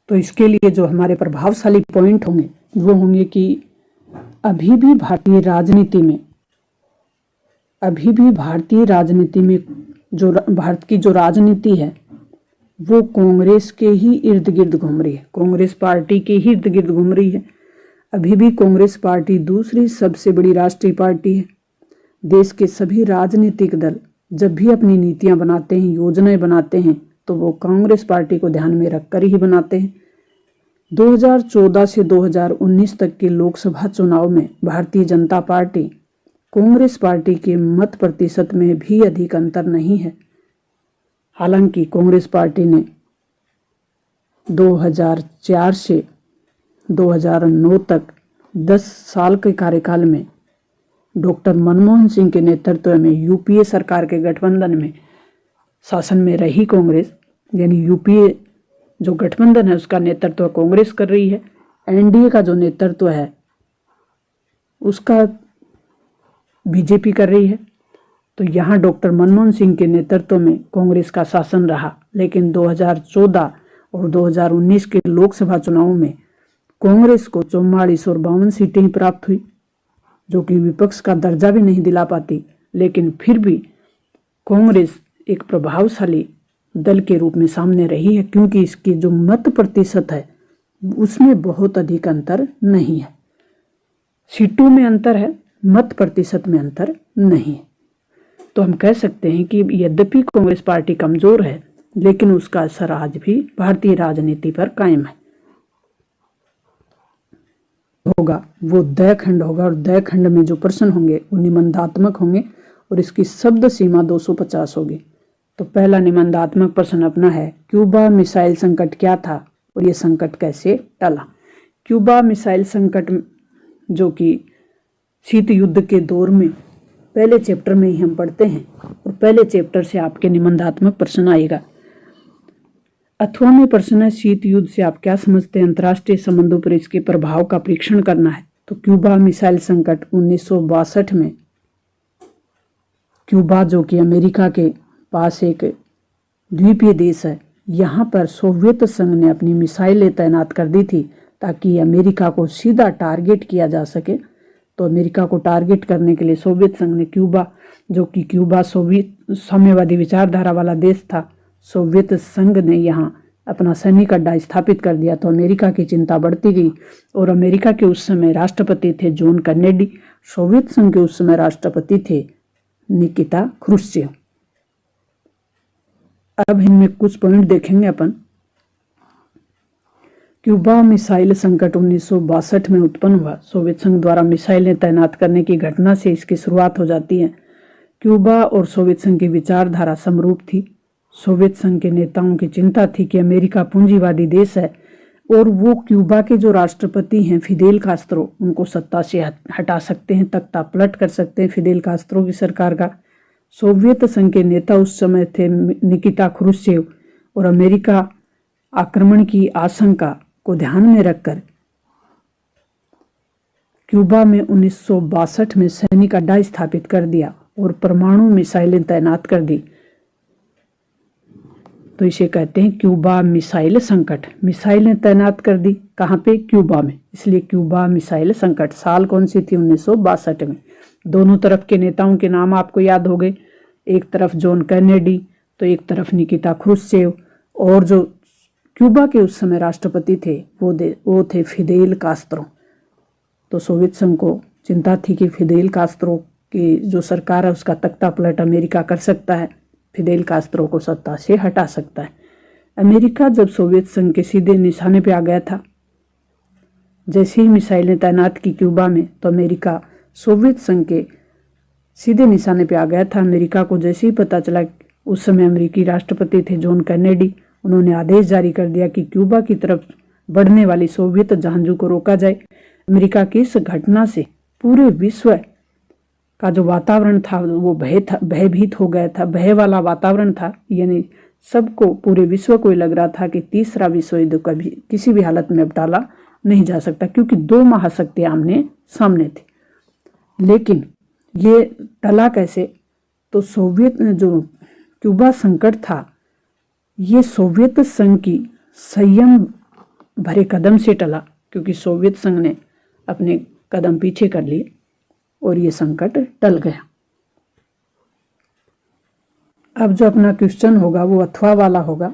तो इसके लिए जो हमारे प्रभावशाली पॉइंट होंगे वो होंगे कि अभी भी भारतीय राजनीति में जो भारत की जो राजनीति है वो कांग्रेस के ही इर्द गिर्द घूम रही है, कांग्रेस पार्टी के ही इर्द गिर्द घूम रही है। अभी भी कांग्रेस पार्टी दूसरी सबसे बड़ी राष्ट्रीय पार्टी है। देश के सभी राजनीतिक दल जब भी अपनी नीतियां बनाते हैं, योजनाएं बनाते हैं, तो वो कांग्रेस पार्टी को ध्यान में रखकर ही बनाते हैं। 2014 से 2019 तक के लोकसभा चुनाव में भारतीय जनता पार्टी कांग्रेस पार्टी के मत प्रतिशत में भी अधिक अंतर नहीं है। हालांकि कांग्रेस पार्टी ने 2004 से 2009 तक 10 साल के कार्यकाल में डॉक्टर मनमोहन सिंह के नेतृत्व में यूपीए सरकार के गठबंधन में शासन में रही कांग्रेस, यानी यूपीए जो गठबंधन है उसका नेतृत्व कांग्रेस कर रही है, एनडीए का जो नेतृत्व है उसका बीजेपी कर रही है। तो यहाँ डॉक्टर मनमोहन सिंह के नेतृत्व में कांग्रेस का शासन रहा, लेकिन 2014 और 2019 के लोकसभा चुनावों में कांग्रेस को 44 और 52 सीटें ही प्राप्त हुई, जो कि विपक्ष का दर्जा भी नहीं दिला पाती। लेकिन फिर भी कांग्रेस एक प्रभावशाली दल के रूप में सामने रही है, क्योंकि इसकी जो मत प्रतिशत है उसमें बहुत अधिक अंतर नहीं है। सीटों में अंतर है, मत प्रतिशत में अंतर नहीं है। तो हम कह सकते हैं कि यद्यपि कांग्रेस पार्टी कमजोर है, लेकिन उसका असर आज भी भारतीय राजनीति पर कायम है। होगा वो दय खंड होगा, और दय खंड में जो प्रश्न होंगे वो निबंधात्मक होंगे और इसकी शब्द सीमा 250 होगी। तो पहला निबंधात्मक प्रश्न अपना है, क्यूबा मिसाइल संकट क्या था और ये संकट कैसे टला। क्यूबा मिसाइल संकट जो कि शीत युद्ध के दौर में पहले चैप्टर में ही हम पढ़ते हैं, और पहले चैप्टर से आपके निबंधात्मक प्रश्न आएगा। अथवा में प्रश्न है, शीत युद्ध से आप क्या समझते हैं, अंतर्राष्ट्रीय संबंधों पर इसके प्रभाव का परीक्षण करना है। तो क्यूबा मिसाइल संकट 1962 में क्यूबा जो कि अमेरिका के पास एक द्वीपीय देश है, यहाँ पर सोवियत संघ ने अपनी मिसाइलें तैनात कर दी थी ताकि अमेरिका को सीधा टारगेट किया जा सके। तो अमेरिका को टारगेट करने के लिए सोवियत संघ ने क्यूबा, जो कि क्यूबा सोवियत साम्यवादी विचारधारा वाला देश था, सोवियत संघ ने यहाँ अपना सैनिक अड्डा स्थापित कर दिया। तो अमेरिका की चिंता बढ़ती गई, और अमेरिका के उस समय राष्ट्रपति थे जॉन कैनेडी, सोवियत संघ के उस समय राष्ट्रपति थे निकिता ख्रुश्चेव। अब इनमें कुछ पॉइंट देखेंगे अपन। क्यूबा मिसाइल संकट 1962 में उत्पन्न हुआ। सोवियत संघ द्वारा मिसाइलें तैनात करने की घटना से इसकी शुरुआत हो जाती है। क्यूबा और सोवियत संघ की विचारधारा समरूप थी। सोवियत संघ के नेताओं की चिंता थी कि अमेरिका पूंजीवादी देश है और वो क्यूबा के जो राष्ट्रपति हैं फिदेल कास्त्रो, उनको सत्ता से हटा सकते हैं, तख्ता पलट कर सकते हैं फिदेल कास्त्रो की सरकार का। सोवियत संघ के नेता उस समय थे निकिता ख्रुश्चेव, और अमेरिका आक्रमण की आशंका को ध्यान में रखकर क्यूबा में 1962 में सैनिक अड्डा स्थापित कर दिया और परमाणु मिसाइलें तैनात कर दी। तो इसे कहते हैं क्यूबा मिसाइल संकट। मिसाइलें तैनात कर दी कहाँ पे, क्यूबा में, इसलिए क्यूबा मिसाइल संकट। साल कौन सी थी, 1962 में। दोनों तरफ के नेताओं के नाम आपको याद हो गए, एक तरफ जॉन कैनेडी तो एक तरफ निकिता ख्रुश्चेव, और जो क्यूबा के उस समय राष्ट्रपति थे वो थे फिदेल कास्त्रो। तो सोवियत संघ को चिंता थी कि फिदेल कास्त्रो की जो सरकार है उसका तख्ता पलट अमेरिका कर सकता है, फिदेल कास्त्रो को सत्ता से हटा सकता है। अमेरिका जब सोवियत संघ के सीधे निशाने पे आ गया था, जैसे ही मिसाइलें तैनात की क्यूबा में, तो अमेरिका सोवियत संघ के सीधे निशाने पे आ गया था। अमेरिका को जैसे ही पता चला, उस समय अमेरिकी राष्ट्रपति थे जॉन कैनेडी, उन्होंने आदेश जारी कर दिया कि क्यूबा की तरफ बढ़ने वाली सोवियत जहाजों को रोका जाए। अमेरिका की इस घटना से पूरे विश्व का जो वातावरण था वो भयभीत हो गया था, भय वाला वातावरण था। यानी सबको, पूरे विश्व को लग रहा था कि तीसरा विश्व युद्ध कभी किसी भी हालत में अब टाला नहीं जा सकता, क्योंकि दो महाशक्तियां आमने सामने थी। लेकिन ये टला कैसे, तो सोवियत जो क्यूबा संकट था ये सोवियत संघ की संयम भरे कदम से टला, क्योंकि सोवियत संघ ने अपने कदम पीछे कर लिए और ये संकट टल गया। अब जो अपना क्वेश्चन होगा वो अथवा वाला होगा,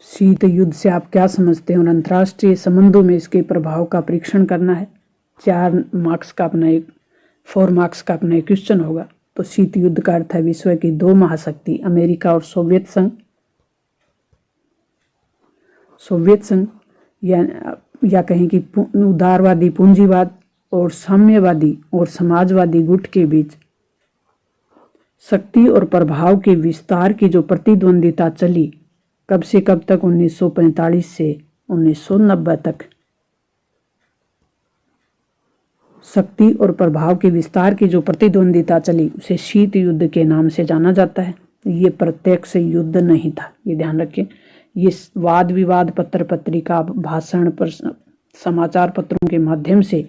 शीत युद्ध से आप क्या समझते हैं और अंतर्राष्ट्रीय संबंधों में इसके प्रभाव का परीक्षण करना है। 4 मार्क्स का अपना एक 4 मार्क्स का अपना एक क्वेश्चन होगा। तो शीत युद्ध का अर्थ है विश्व की दो महाशक्ति अमेरिका और सोवियत संघ। सोवियत संघ या कहें कि उदारवादी पूंजीवाद और साम्यवादी और समाजवादी गुट के बीच शक्ति और प्रभाव के विस्तार की जो प्रतिद्वंदिता चली, कब से कब तक, 1945 से 1990 तक, शक्ति और प्रभाव के विस्तार की जो प्रतिद्वंदिता चली उसे शीत युद्ध के नाम से जाना जाता है। ये प्रत्यक्ष युद्ध नहीं था, ये ध्यान रखें। ये वाद विवाद, पत्र पत्रिका, भाषण पर, समाचार पत्रों के माध्यम से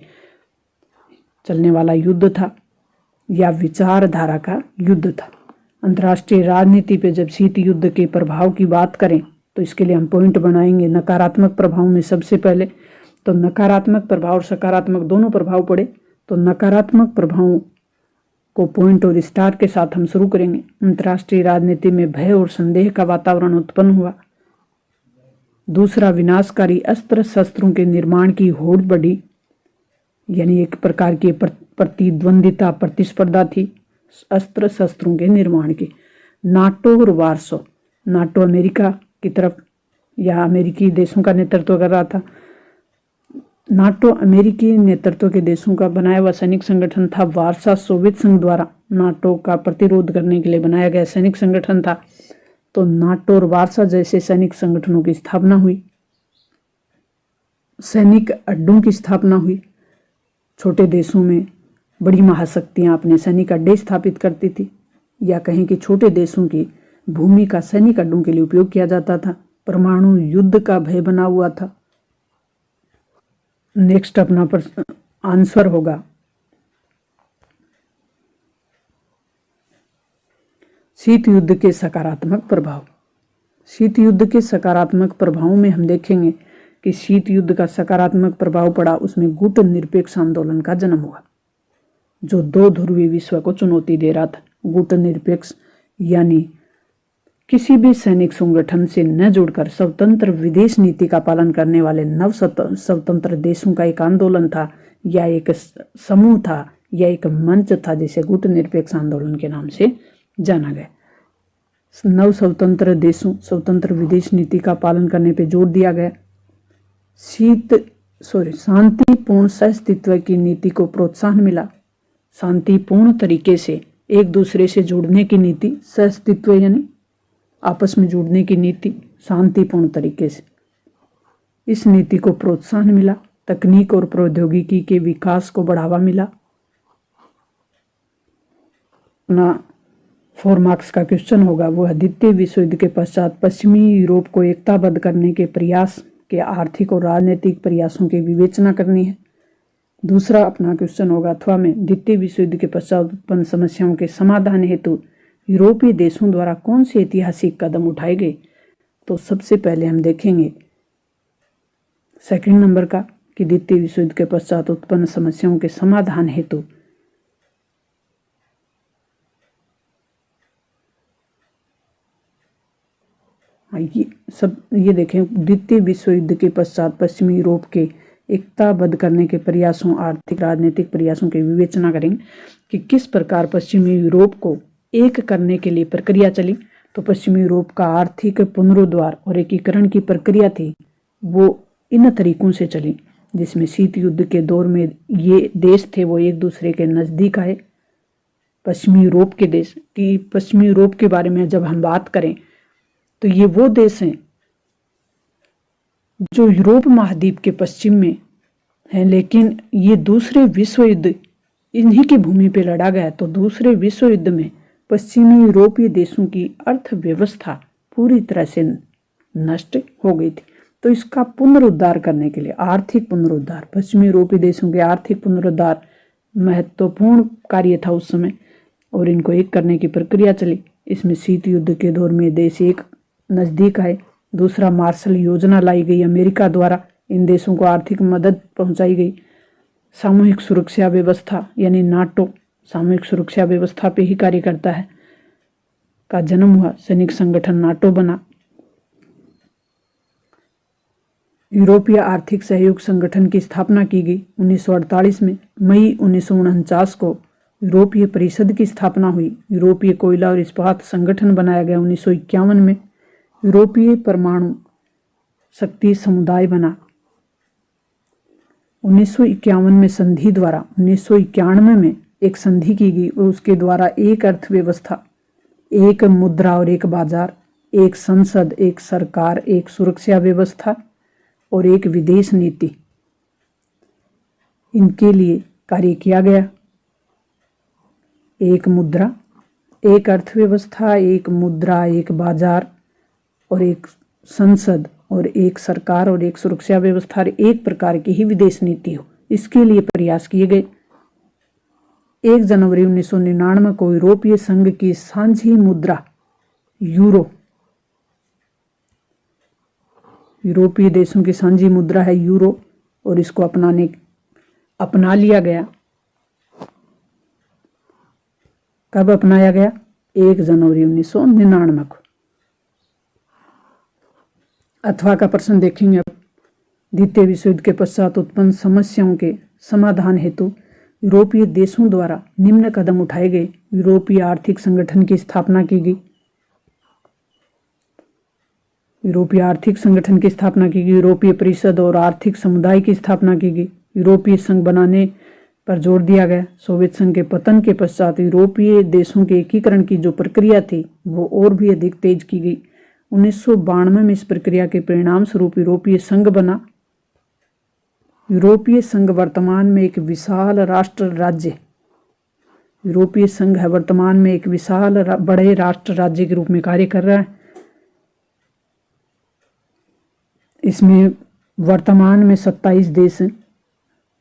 चलने वाला युद्ध था या विचारधारा का युद्ध था। अंतर्राष्ट्रीय राजनीति पे जब शीत युद्ध के प्रभाव की बात करें तो इसके लिए हम पॉइंट बनाएंगे। नकारात्मक प्रभाव में सबसे पहले तो नकारात्मक प्रभाव और सकारात्मक दोनों प्रभाव पड़े, तो नकारात्मक प्रभावों को पॉइंट और स्टार के साथ हम शुरू करेंगे। अंतर्राष्ट्रीय राजनीति में भय और संदेह का वातावरण उत्पन्न हुआ। दूसरा, विनाशकारी अस्त्र शस्त्रों के निर्माण की होड़ बढ़ी, यानी एक प्रकार की प्रतिद्वंदिता, प्रतिस्पर्धा थी अस्त्र शस्त्रों के निर्माण की। नाटो और वार्सो, नाटो अमेरिका की तरफ या अमेरिकी देशों का नेतृत्व कर रहा था। नाटो अमेरिकी नेतृत्व के देशों का बनाया हुआ सैनिक संगठन था। वार्सा सोवियत संघ द्वारा नाटो का प्रतिरोध करने के लिए बनाया गया सैनिक संगठन था। तो नाटो और वार्सा जैसे सैनिक संगठनों की स्थापना हुई, सैनिक अड्डों की स्थापना हुई। छोटे देशों में बड़ी महाशक्तियां अपने सैनिक अड्डे स्थापित करती थी, या कहें कि छोटे देशों की भूमि का सैनिक अड्डों के लिए उपयोग किया जाता था। परमाणु युद्ध का भय बना हुआ था। नेक्स्ट अपना आंसर होगा शीत युद्ध के सकारात्मक प्रभाव। शीत युद्ध के सकारात्मक प्रभावों में हम देखेंगे कि शीत युद्ध का सकारात्मक प्रभाव पड़ा, उसमें गुट निरपेक्ष आंदोलन का जन्म हुआ जो दो ध्रुवीय विश्व को चुनौती दे रहा था। गुट निरपेक्ष यानी किसी भी सैनिक संगठन से न जुड़कर स्वतंत्र विदेश नीति का पालन करने वाले नव स्वतंत्र देशों का एक आंदोलन था, या एक समूह था, या एक मंच था, जिसे गुट निरपेक्ष आंदोलन के नाम से जाना गया। नव स्वतंत्र देशों स्वतंत्र विदेश नीति का पालन करने पर जोर दिया गया। शांतिपूर्ण सहअस्तित्व की नीति को प्रोत्साहन मिला। शांतिपूर्ण तरीके से एक दूसरे से जुड़ने की नीति, सहअस्तित्व यानी आपस में जुड़ने की नीति, शांतिपूर्ण तरीके से, इस नीति को प्रोत्साहन मिला। तकनीक और प्रौद्योगिकी के विकास को बढ़ावा मिला। अपना 4 मार्क्स का क्वेश्चन होगा, वो है द्वितीय विश्व युद्ध के पश्चात पश्चिमी यूरोप को एकताबद्ध करने के प्रयास के आर्थिक और राजनीतिक प्रयासों की विवेचना करनी है। दूसरा अपना क्वेश्चन होगा अथवा में द्वितीय विश्व युद्ध के पश्चात उत्पन्न समस्याओं के समाधान हेतु यूरोपीय देशों द्वारा कौन से ऐतिहासिक कदम उठाए गए। तो सबसे पहले हम देखेंगे सेकंड नंबर का कि द्वितीय विश्व युद्ध के पश्चात उत्पन्न समस्याओं के समाधान हेतु ये देखें, द्वितीय विश्व युद्ध के पश्चात पश्चिमी यूरोप के एकताबद्ध करने के प्रयासों, आर्थिक राजनीतिक प्रयासों की विवेचना करेंगे कि किस प्रकार पश्चिमी यूरोप को एक करने के लिए प्रक्रिया चली। तो पश्चिमी यूरोप का आर्थिक पुनरुद्धार और एकीकरण की प्रक्रिया थी, वो इन तरीकों से चली, जिसमें शीत युद्ध के दौर में ये देश थे वो एक दूसरे के नज़दीक आए। पश्चिमी यूरोप के देश की, पश्चिमी यूरोप के बारे में जब हम बात करें तो ये वो देश हैं जो यूरोप महाद्वीप के पश्चिम में हैं, लेकिन ये दूसरे विश्व युद्ध इन्हीं की भूमि पे लड़ा गया। तो दूसरे विश्व युद्ध में पश्चिमी यूरोपीय देशों की अर्थव्यवस्था पूरी तरह से नष्ट हो गई थी। तो इसका पुनरुद्धार करने के लिए आर्थिक पुनरुद्धार, पश्चिमी यूरोपीय देशों के आर्थिक पुनरुद्धार महत्वपूर्ण कार्य था उस समय, और इनको एक करने की प्रक्रिया चली। इसमें शीत युद्ध के दौर में देश एक नज़दीक आए। दूसरा, मार्शल योजना लाई गई अमेरिका द्वारा, इन देशों को आर्थिक मदद पहुंचाई गई। सामूहिक सुरक्षा व्यवस्था यानी नाटो सामूहिक सुरक्षा व्यवस्था पे ही कार्य करता है का जन्म हुआ, सैनिक संगठन नाटो बना। यूरोपीय आर्थिक सहयोग संगठन की स्थापना की गई 1948 में। मई 1949 को यूरोपीय परिषद की स्थापना हुई। यूरोपीय कोयला और इस्पात संगठन बनाया गया 1951 में। यूरोपीय परमाणु शक्ति समुदाय बना। 1951 में संधि द्वारा 1991 में एक संधि की गई और उसके द्वारा एक अर्थव्यवस्था, एक मुद्रा और एक बाजार, एक संसद, एक सरकार, एक सुरक्षा व्यवस्था और एक विदेश नीति, इनके लिए कार्य किया गया। एक मुद्रा, एक अर्थव्यवस्था, एक मुद्रा, एक बाजार और एक संसद और एक सरकार और एक सुरक्षा व्यवस्था और एक प्रकार की ही विदेश नीति हो, इसके लिए प्रयास किए गए। 1 जनवरी 1999 को यूरोपीय संघ की साझी मुद्रा यूरो, यूरोपीय देशों की साझी मुद्रा है यूरो, और इसको अपना लिया गया। कब अपनाया गया? 1 जनवरी 1999 को। अथवा का प्रश्न देखेंगे अब। द्वितीय विश्व युद्ध के पश्चात उत्पन्न समस्याओं के समाधान हेतु यूरोपीय देशों द्वारा निम्न कदम उठाए गए। यूरोपीय आर्थिक संगठन की स्थापना की गई। यूरोपीय आर्थिक संगठन की स्थापना की गई। यूरोपीय परिषद और आर्थिक समुदाय की स्थापना की गई। यूरोपीय संघ बनाने पर जोर दिया गया। सोवियत संघ के पतन के पश्चात यूरोपीय देशों के एकीकरण की जो प्रक्रिया थी वो और भी अधिक तेज की गई। 1992 में इस प्रक्रिया के परिणाम स्वरूप यूरोपीय संघ बना। यूरोपीय संघ वर्तमान में एक विशाल राष्ट्र राज्य, यूरोपीय संघ है वर्तमान में एक विशाल बड़े राष्ट्र राज्य के रूप में कार्य कर रहा है। इसमें वर्तमान में 27 देश हैं,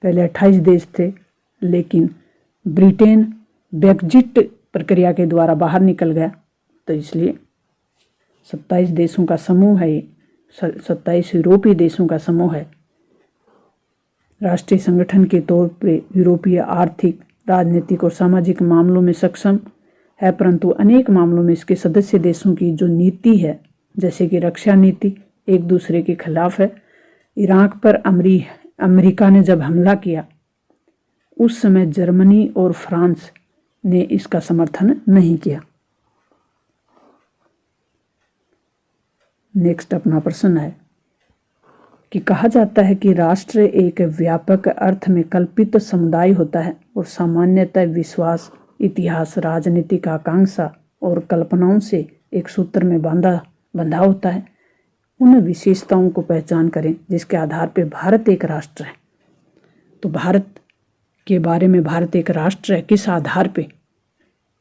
पहले 28 देश थे, लेकिन ब्रिटेन ब्रेक्जिट प्रक्रिया के द्वारा बाहर निकल गया, तो इसलिए 27 देशों का समूह है। 27 यूरोपीय देशों का समूह है। राष्ट्रीय संगठन के तौर पर यूरोपीय आर्थिक, राजनीतिक और सामाजिक मामलों में सक्षम है, परंतु अनेक मामलों में इसके सदस्य देशों की जो नीति है, जैसे कि रक्षा नीति, एक दूसरे के खिलाफ है। इराक पर अमेरिका ने जब हमला किया उस समय जर्मनी और फ्रांस ने इसका समर्थन नहीं किया। नेक्स्ट अपना प्रश्न है कि कहा जाता है कि राष्ट्र एक व्यापक अर्थ में कल्पित समुदाय होता है और सामान्यतः विश्वास, इतिहास, राजनीतिक आकांक्षा और कल्पनाओं से एक सूत्र में बंधा होता है। उन विशेषताओं को पहचान करें जिसके आधार पर भारत एक राष्ट्र है। तो भारत के बारे में, भारत एक राष्ट्र है किस आधार पे,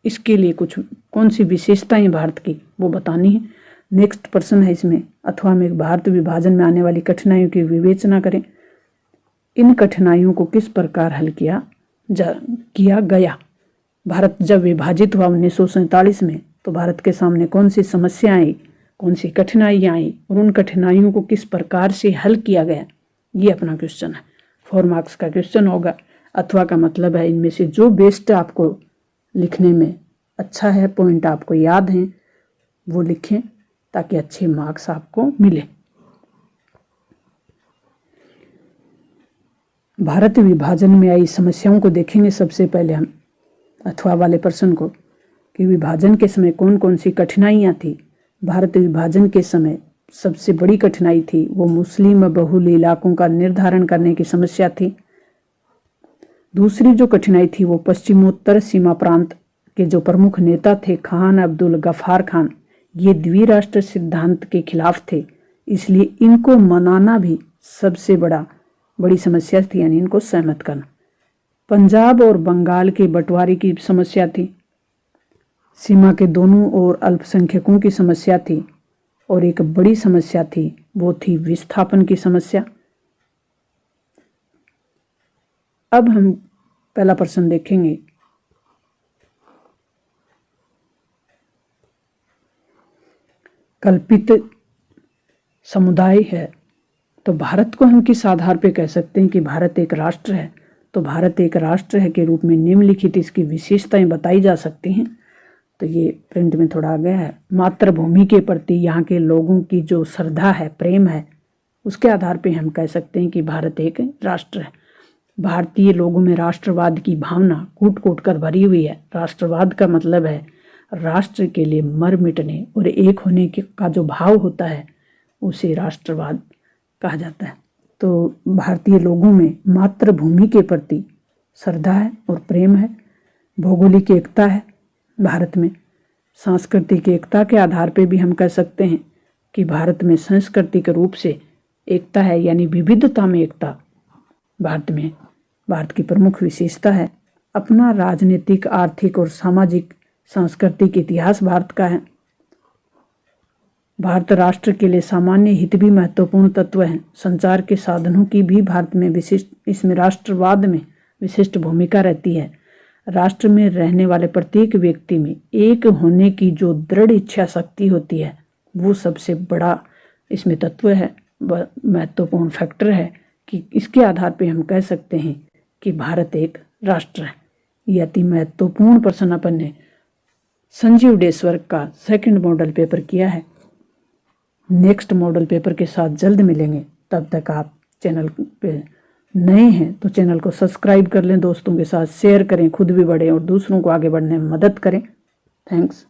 इसके लिए कौन सी विशेषताएं भारत की वो बतानी है। नेक्स्ट प्रश्न है इसमें, अथवा में भारत विभाजन में आने वाली कठिनाइयों की विवेचना करें। इन कठिनाइयों को किस प्रकार हल किया गया। भारत जब विभाजित हुआ 1947 में, तो भारत के सामने कौन सी समस्याएं आई, कौन सी कठिनाइयाँ आई और उन कठिनाइयों को किस प्रकार से हल किया गया, ये अपना क्वेश्चन है। 4 मार्क्स का क्वेश्चन होगा। अथवा का मतलब है इनमें से जो बेस्ट आपको लिखने में अच्छा है, पॉइंट आपको याद हैं, वो लिखें ताकि अच्छे मार्क्स आपको मिले। भारत विभाजन में आई समस्याओं को देखेंगे सबसे पहले हम, अथवा वाले प्रश्न को, कि विभाजन के समय कौन कौन सी कठिनाइयाँ थी। भारत विभाजन के समय सबसे बड़ी कठिनाई थी वो मुस्लिम बहुल इलाकों का निर्धारण करने की समस्या थी। दूसरी जो कठिनाई थी वो पश्चिमोत्तर सीमा प्रांत के जो प्रमुख नेता थे खान अब्दुल गफ्फार खान, ये द्विराष्ट्र सिद्धांत के खिलाफ थे, इसलिए इनको मनाना भी सबसे बड़ी समस्या थी, यानी इनको सहमत करना। पंजाब और बंगाल के बंटवारे की समस्या थी। सीमा के दोनों ओर अल्पसंख्यकों की समस्या थी और एक बड़ी समस्या थी वो थी विस्थापन की समस्या। अब हम पहला प्रश्न देखेंगे। कल्पित समुदाय है, तो भारत को हम किस आधार पर कह सकते हैं कि भारत एक राष्ट्र है। तो भारत एक राष्ट्र है के रूप में निम्नलिखित इसकी विशेषताएं बताई जा सकती हैं। तो ये प्रिंट में थोड़ा आ गया है। मातृभूमि के प्रति यहाँ के लोगों की जो श्रद्धा है, प्रेम है, उसके आधार पे हम कह सकते हैं कि भारत एक राष्ट्र है। भारतीय लोगों में राष्ट्रवाद की भावना कूट कूट कर भरी हुई है। राष्ट्रवाद का मतलब है राष्ट्र के लिए मर मिटने और एक होने का जो भाव होता है उसे राष्ट्रवाद कहा जाता है। तो भारतीय लोगों में मातृभूमि के प्रति श्रद्धा है और प्रेम है। भौगोलिक एकता है भारत में। सांस्कृतिक एकता के आधार पर भी हम कह सकते हैं कि भारत में सांस्कृतिक रूप से एकता है, यानी विविधता में एकता भारत में। भारत की प्रमुख विशेषता है अपना राजनीतिक, आर्थिक और सामाजिक सांस्कृतिक इतिहास भारत का है। भारत राष्ट्र के लिए सामान्य हित भी महत्वपूर्ण तत्व हैं। संचार के साधनों की भी भारत में इसमें राष्ट्रवाद में विशिष्ट भूमिका रहती है। राष्ट्र में रहने वाले प्रत्येक व्यक्ति में एक होने की जो दृढ़ इच्छा शक्ति होती है, वो सबसे बड़ा इसमें तत्व है, महत्वपूर्ण फैक्टर है कि इसके आधार पे हम कह सकते हैं कि भारत एक राष्ट्र है। ये अति महत्वपूर्ण प्रश्न अपन ने संजीव डेसवर्क का सेकंड मॉडल पेपर किया है। नेक्स्ट मॉडल पेपर के साथ जल्द मिलेंगे। तब तक आप चैनल पे नए हैं तो चैनल को सब्सक्राइब कर लें, दोस्तों के साथ शेयर करें, खुद भी बढ़ें और दूसरों को आगे बढ़ने में मदद करें। थैंक्स।